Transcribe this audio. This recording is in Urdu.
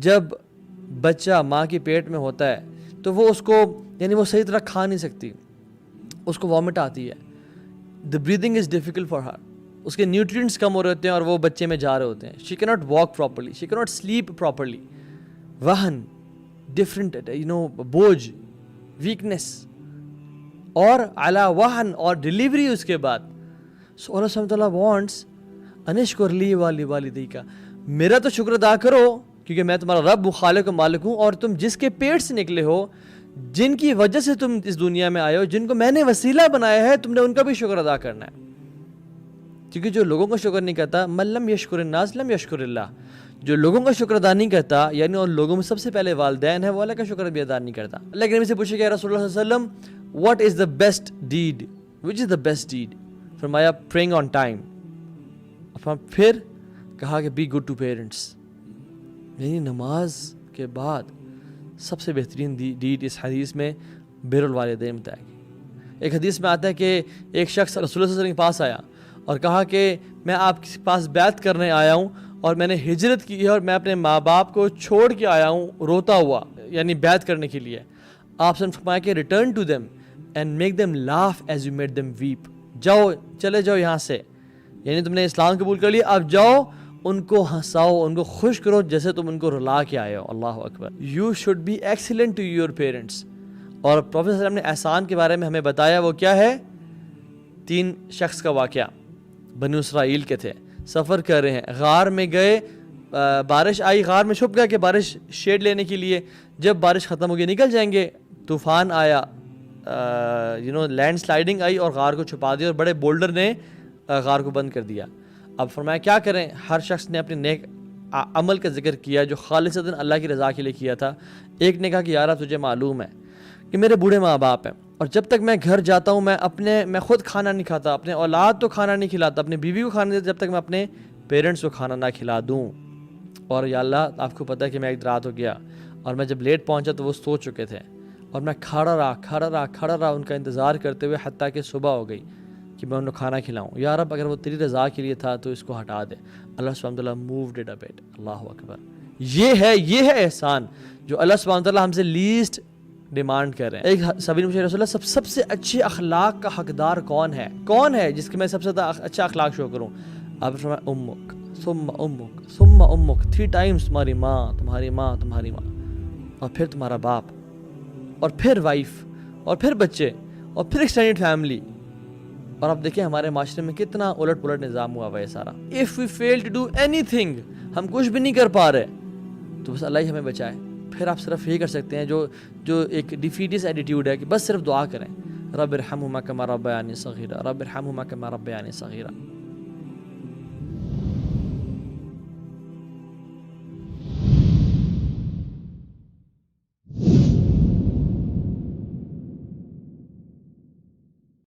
جب بچہ ماں کے پیٹ میں ہوتا ہے تو وہ اس کو یعنی وہ صحیح طرح کھا نہیں سکتی, اس کو وامٹ آتی ہے, the breathing is difficult for her, اس کے نیوٹرینٹس کم ہو رہے ہوتے ہیں اور وہ بچے میں جا رہے ہوتے ہیں. شی کی ناٹ واک پراپرلی, شی کی ناٹ سلیپ پراپرلی. وہن, ڈفرینٹ بوجھ, ویکنیس, اور اعلیٰ وہن اور ڈلیوری اس کے بعد. سو اللہ سبحانہ تعالیٰ وانٹس انشکر لی والی والدی کا, میرا تو شکر ادا کرو کیونکہ میں تمہارا رب خالق و مالک ہوں, اور تم جس کے پیٹ سے نکلے ہو, جن کی وجہ سے تم اس دنیا میں آئے ہو, جن کو میں نے وسیلہ بنایا ہے, تم نے ان کا بھی شکر ادا کرنا ہے. کیونکہ جو لوگوں کا شکر نہیں کرتا, من لم یشکر الناس لم یشکر اللہ, جو لوگوں کا شکر ادا نہیں کرتا یعنی اور لوگوں میں سب سے پہلے والدین ہیں, وہ اللہ کا شکر بھی ادا نہیں کرتا. اللہ کے نبی سے پوچھے کہ رسول اللہ صلی اللہ علیہ وسلم what is the best deed, which is the best deed? فرمایا پریئنگ آن ٹائم. پھر کہا کہ بی گڈ ٹو پیرنٹس, یعنی نماز کے بعد سب سے بہترین ڈیڈ اس حدیث میں بر الوالدین بتایا گیا. ایک حدیث میں آتا ہے کہ ایک شخص رسول اللہ صلی اللہ علیہ وسلم کے پاس آیا اور کہا کہ میں آپ کے پاس بیعت کرنے آیا ہوں اور میں نے ہجرت کی ہے اور میں اپنے ماں باپ کو چھوڑ کے آیا ہوں روتا ہوا, یعنی بیعت کرنے کے لیے. آپ نے فرمایا کہ return to them and make them laugh as you made them weep. جاؤ, چلے جاؤ یہاں سے, یعنی تم نے اسلام قبول کر لیا, اب جاؤ ان کو ہنساؤ, ان کو خوش کرو جیسے تم ان کو رلا کے آئے ہو. اللہ اکبر. You should be excellent to your parents. اور پروفیٹ صلی اللہ علیہ وسلم نے احسان کے بارے میں ہمیں بتایا, وہ کیا ہے؟ 3 شخص کا واقعہ بنو اسرائیل کے تھے, سفر کر رہے ہیں, غار میں گئے, بارش آئی, غار میں چھپ گیا کہ بارش شیڈ لینے کے لیے. جب بارش ختم ہو گئی نکل جائیں گے, طوفان آیا, لینڈ سلائڈنگ آئی اور غار کو چھپا دیا اور بڑے بولڈر نے غار کو بند کر دیا. اب فرمایا کیا کریں؟ ہر شخص نے اپنے نیک عمل کا ذکر کیا جو خالصتاً اللہ کی رضا کے لیے کیا تھا. ایک نے کہا کہ یار تجھے معلوم ہے کہ میرے بوڑھے ماں باپ ہیں اور جب تک میں گھر جاتا ہوں میں خود کھانا نہیں کھاتا, اپنے اولاد تو کھانا نہیں کھلاتا, اپنی بیوی کو کھانا نہیں دیتا جب تک میں اپنے پیرنٹس کو کھانا نہ کھلا دوں. اور یا اللہ آپ کو پتہ ہے کہ میں ایک رات ہو گیا اور میں جب لیٹ پہنچا تو وہ سو چکے تھے اور میں کھڑا رہا ان کا انتظار کرتے ہوئے حتیٰ کہ صبح ہو گئی کہ میں ان کو کھانا کھلاؤں. یا رب اگر وہ تیری رضا کے لیے تھا تو اس کو ہٹا دے. اللہ سبحانہ وتعالیٰ مووڈ اٹ اے بٹ. اللہ اکبر. یہ ہے احسان جو اللہ سبحانہ وتعالیٰ ہم سے لیسٹ ڈیمانڈ کر رہے ہیں. ایک صحابی نے پوچھا رسول اللہ سب سے اچھے اخلاق کا حقدار کون ہے جس کے میں سب سے زیادہ اچھا اخلاق شو کروں؟ آپ نے فرمایا امک ثم امک ثم امک. 3 ٹائمز تمہاری ماں اور پھر تمہارا باپ اور پھر وائف اور پھر بچے اور پھر ایکسٹینڈیڈ فیملی. اور اب دیکھیں ہمارے معاشرے میں کتنا الٹ پلٹ نظام ہوا ہے سارا. If we fail to do anything, ہم کچھ بھی نہیں کر پا رہے تو بس اللہ ہی ہمیں بچائے. پھر آپ صرف یہ کر سکتے ہیں جو ایک ڈیفیٹس ایٹیٹیوڈ ہے کہ بس صرف دعا کریں, رب ارحمہما کما ربیانی صغیرا, رب ارحمہما کما ربیانی صغیرا.